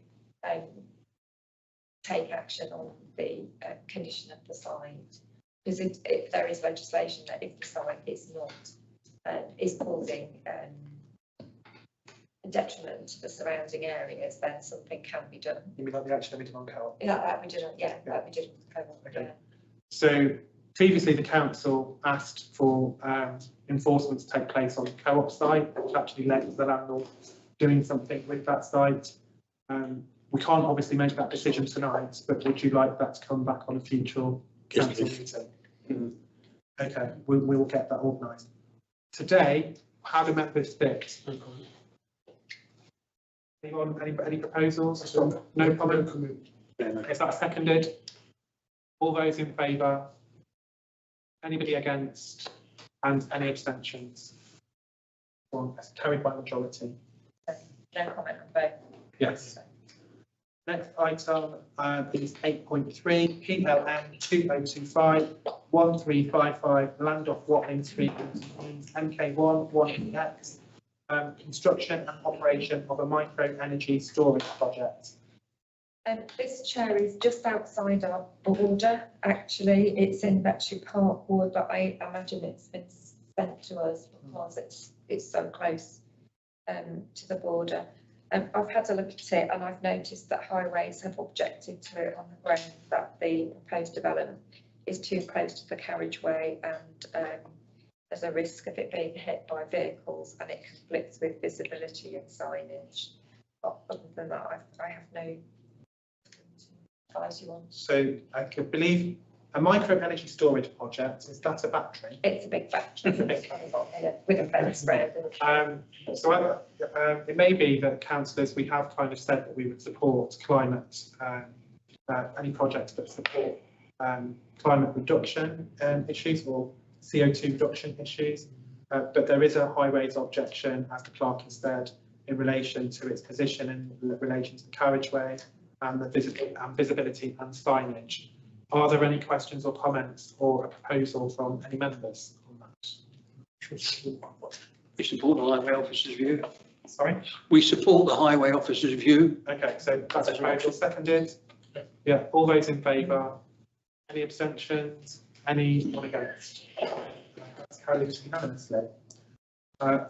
take action on the condition of the site, because if there is legislation that if the site is not is causing a detriment to the surrounding areas, then something can be done. you mean like the action meeting on co-op? Yeah, that we did. Yeah, that we did. Okay. So previously the council asked for enforcement to take place on the co-op site, which actually led to the landlord doing something with that site. We can't obviously make that decision tonight, but would you like that to come back on a future council meeting? Okay, we will get that organised. Today, how do members fit? Anyone, any proposals? No comment? Is that seconded? All those in favour? Anybody against? And any abstentions? Well, that's carried by majority. No comment on both. Yes. Next item is 8.3 PLM 2025 1355 Land off Watling Street, MK1 1EX, construction and operation of a micro energy storage project. This chair is just outside our border. Actually, it's in Bletchley Park ward, but I imagine it's been sent to us because it's so close to the border. I've had a look at it and I've noticed that highways have objected to it on the ground that the proposed development is too close to the carriageway, and there's a risk of it being hit by vehicles, and it conflicts with visibility and signage. But other than that, I have no advice you want. So I could believe a micro energy storage project, is that a battery? It's a big battery. It's a big battery with a fence spread. So it may be that councillors, we have kind of said that we would support climate, any projects that support climate reduction issues or CO2 reduction issues, but there is a highways objection, as the clerk has said, in relation to its position in relation to the carriageway and the visibility and signage. Are there any questions or comments or a proposal from any members on that? We support the highway officer's view. Sorry? We support the highway officer's view. Okay, so that's a proposal seconded. Yeah, all those in favour? Any abstentions? Anyone against? That's carried unanimously.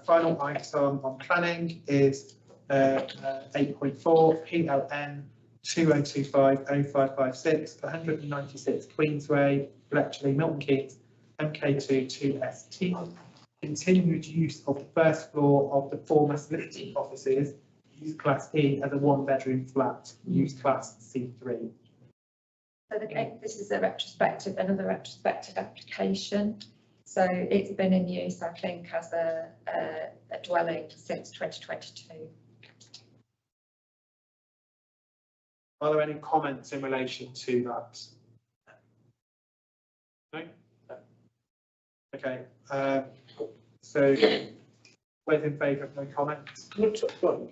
Final item on planning is 8.4 PLN 2025 0556 196 Queensway, Bletchley, Milton Keynes, MK2 2ST. Continued use of the first floor of the former solicitor's offices, use class E as a 1-bedroom flat, use class C3. So this is a retrospective, another retrospective application. So it's been in use, I think, as a dwelling since 2022. Are there any comments in relation to that? No? Okay, so those in favour of no comments?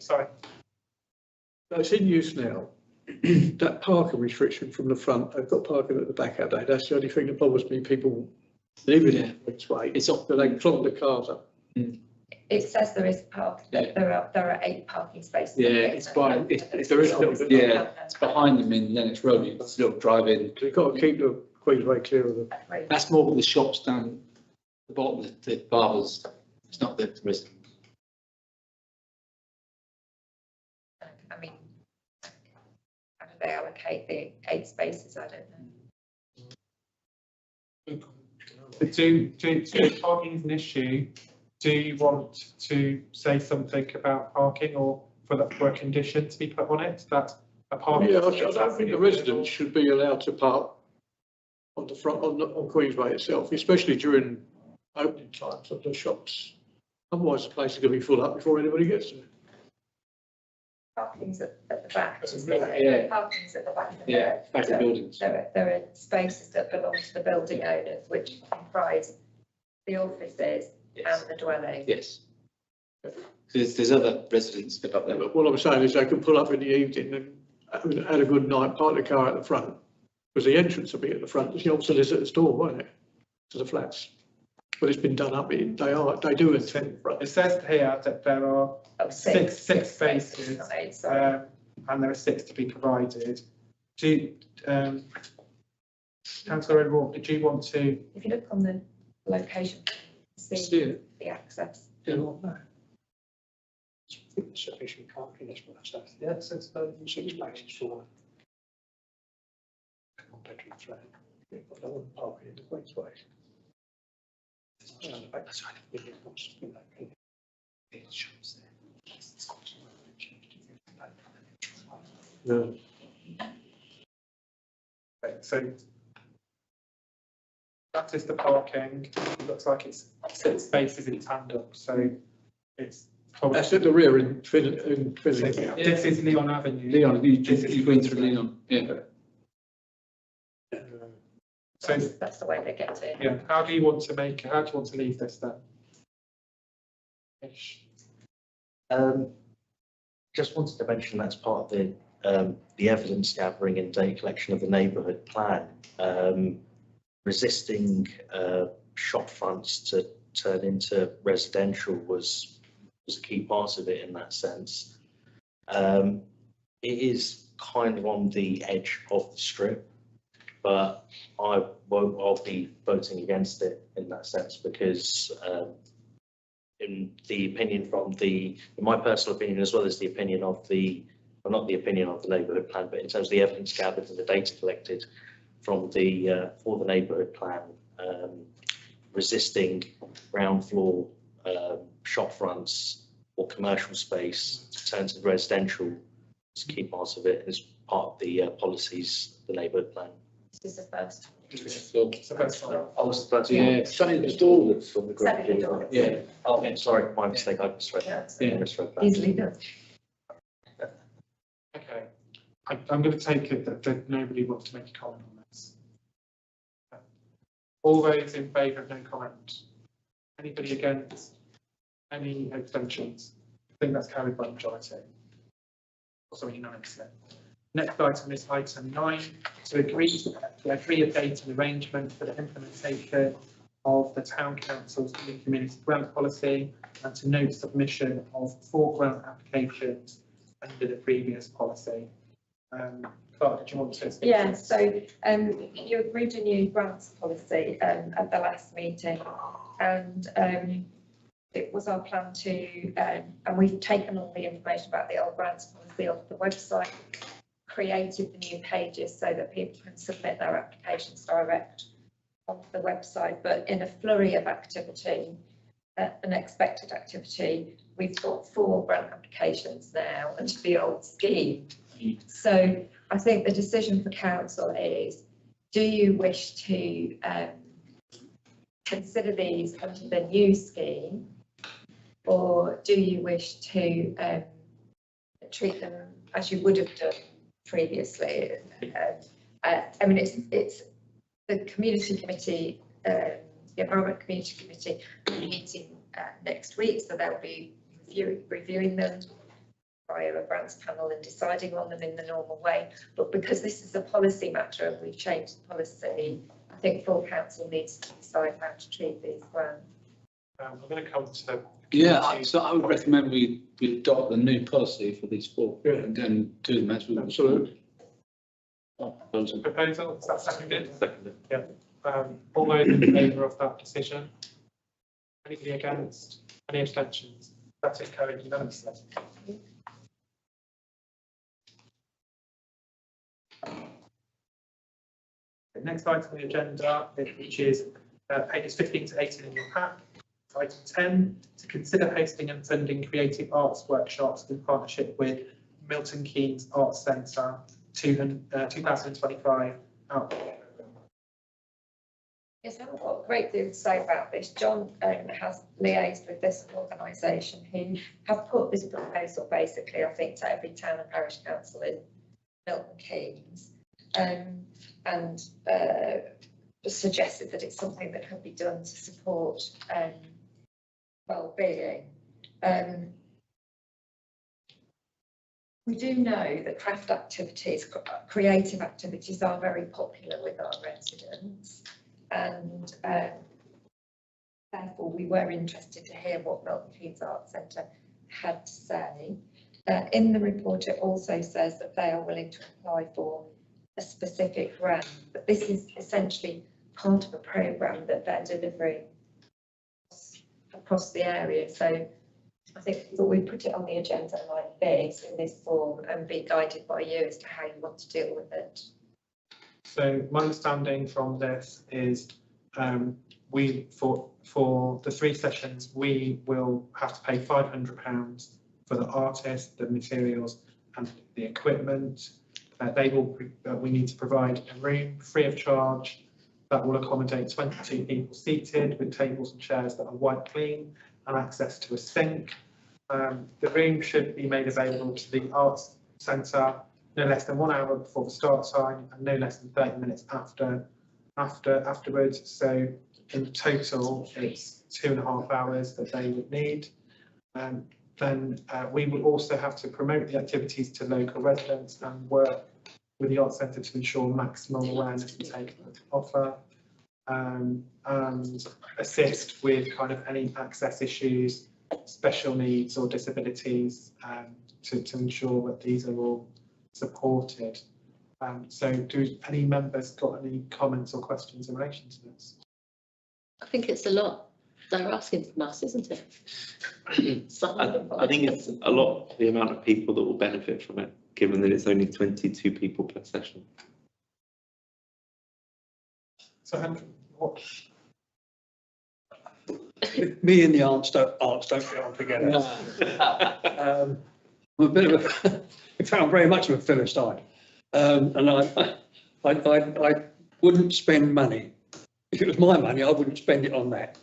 Sorry. That's in use now. That parking restriction from the front, they've got parking at the back, have they? That's the only thing that bothers me, people living in this way. It's up. So they can plonk the cars up. It says there is parking, Yeah. there are 8 parking spaces. Yeah, it's by, if there is, yeah, it's behind them in Lennox Road, it's a little drive-in. So you've got to keep the Queensway clear of them. That's more the shops down the bottom, the barbers, it's not the residents. I mean, how do they allocate the 8 spaces? I don't know. Do parking is an issue? Do you want to say something about parking, or for a condition to be put on it that a parking? Yeah, I don't think the residents should be allowed to park on the front, on Queensway itself, especially during opening times of the shops. Otherwise, the place is going to be full up before anybody gets there. Parking's at the back. Yeah. Parking's at the back. Yeah, back of the buildings. There are spaces that belong to the building owners, which comprise the offices and the dwelling. Yes. There's other residents that up there. But what I'm saying is they can pull up in the evening and have a good night, park the car at the front, because the entrance will be at the front. It's the old solicitor's door, won't it, to the flats? But it's been done up. They do attend in front. It says here that there are six spaces, and there are 6 to be provided. Councillor O'Rourke, did you want to? If you look on the location, see the access. Sufficient parking, that's what I said. Yeah, so it's 6 places for 1-bedroom flat. But I wouldn't park it in the Queensway. That's right. No. Okay, so that is the parking. It looks like it's 6 spaces in tandem, so it's probably. That's at the rear in Fenny. This is Leon Avenue. Leon, you're going through Leon, yeah. So That's the way they get to it. yeah, how do you want to leave this then? Just wanted to mention that's part of the evidence gathering and data collection of the neighbourhood plan. Resisting shop fronts to turn into residential was a key part of it in that sense. It is kind of on the edge of the strip, but I'll be voting against it in that sense because in the opinion in my personal opinion, as well as the opinion of well, not the opinion of the neighbourhood plan, but in terms of the evidence gathered and the data collected from for the neighbourhood plan, resisting ground floor shop fronts or commercial space to turn to residential is a key part of it, as part of the policies, the neighbourhood plan. This is the first. It's the first one. Oh, it's the first Yeah, one. it's only the door that's on the ground. Second door. Yeah. Oh, I'm sorry, my mistake, I misread that. Yeah. I misread that. Easily done. Okay, I'm going to take it that nobody wants to make a comment on this. All those in favour of no comment? Anybody against? Any abstentions? I think that's carried by majority. Sorry, unanimously. Next item is item 9, to agree a date and arrangement for the implementation of the Town Council's new community grant policy and to note submission of 4 grant applications under the previous policy. Clark, did you want to speak? Yeah, so you agreed a new grants policy at the last meeting, and it was our plan to, and we've taken all the information about the old grants policy off the website, created the new pages so that people can submit their applications direct onto the website, but in a flurry of activity, unexpected activity, we've got 4 grant applications now under the old scheme. So I think the decision for council is, do you wish to consider these under the new scheme, or do you wish to treat them as you would have done previously? I mean, it's the community committee, the environment community committee meeting next week, so they'll be reviewing them via a grants panel and deciding on them in the normal way. But because this is a policy matter and we've changed the policy, I think full council needs to decide how to treat these grants. I'm going to come to the. Yeah, so I would recommend we adopt the new policy for these 4 and then do them as we. Absolutely. Proposal, is that seconded? Seconded. Yeah. All those in favour of that decision? Anybody against? Any abstentions? That is carried unanimously. The next item on the agenda, which is pages 15 to 18 in your pack. Item 10, to consider hosting and funding creative arts workshops in partnership with Milton Keynes Arts Centre 2025 outreach programme. Yes, I haven't got a great deal to say about this. John has liaised with this organisation who have put this proposal basically, I think, to every town and parish council in Milton Keynes, and suggested that it's something that can be done to support well-being. We do know that craft activities, creative activities are very popular with our residents, and therefore we were interested to hear what Milton Keynes Arts Centre had to say. In the report it also says that they are willing to apply for a specific grant, but this is essentially part of a programme that they're delivering across the area. So I think that we put it on the agenda like this, in this form, and be guided by you as to how you want to deal with it. So my understanding from this is we for the 3 sessions we will have to pay £500 for the artist, the materials and the equipment. We need to provide a room free of charge that will accommodate 22 people seated with tables and chairs that are wiped clean and access to a sink. The room should be made available to the Arts Centre no less than 1 hour before the start time and no less than 30 minutes afterwards. So in total, it's 2.5 hours that they would need. Then we would also have to promote the activities to local residents and work with the Arts Centre to ensure maximum awareness and take offer, and assist with kind of any access issues, special needs or disabilities, to ensure that these are all supported. So do any members got any comments or questions in relation to this? I think it's a lot they're asking from us, isn't it? I think it's a lot, the amount of people that will benefit from it, given that it's only 22 people per session. So what? Me and the arts don't get on together. I'm a bit of a, in fact, I'm very much of a Philistine, and I wouldn't spend money. If it was my money, I wouldn't spend it on that.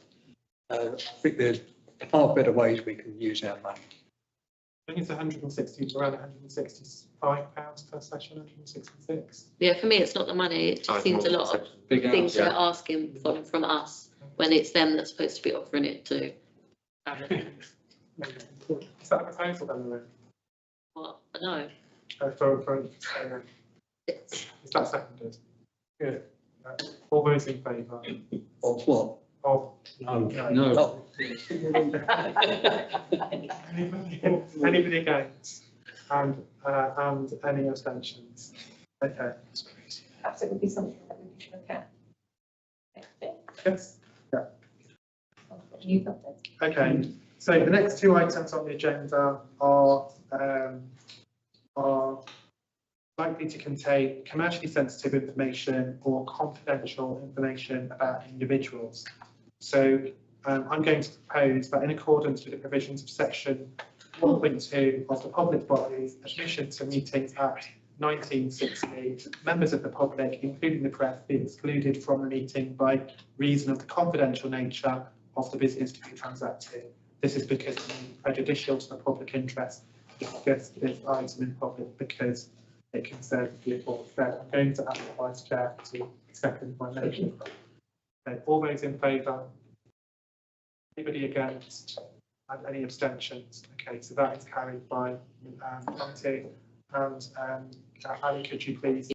I think there's far better ways we can use our money. I think it's around £165 per session, 166. Yeah, for me, it's not the money. It just seems a lot of things they're asking from us when it's them that's supposed to be offering it to. Is that a proposal then, Lorraine? What? No. Is that seconded? Good. All those in favour? Of what? Of No. Anybody against? And any abstentions? Okay. Perhaps it would be something that we should look at. Yes. Yeah. You got it. Okay. So the next 2 items on the agenda are likely to contain commercially sensitive information or confidential information about individuals. So I'm going to propose that in accordance with the provisions of section 1.2 of the Public Bodies Admission to Meetings Act 1960, members of the public, including the press, be excluded from the meeting by reason of the confidential nature of the business to be transacted. This is because it may be prejudicial to the public interest to discuss this item in public because it concerns the report. So I'm going to ask the Vice Chair to second my motion. Okay, all those in favour? Anybody against? And any abstentions? Okay, so that is carried by 20. And Ali, could you please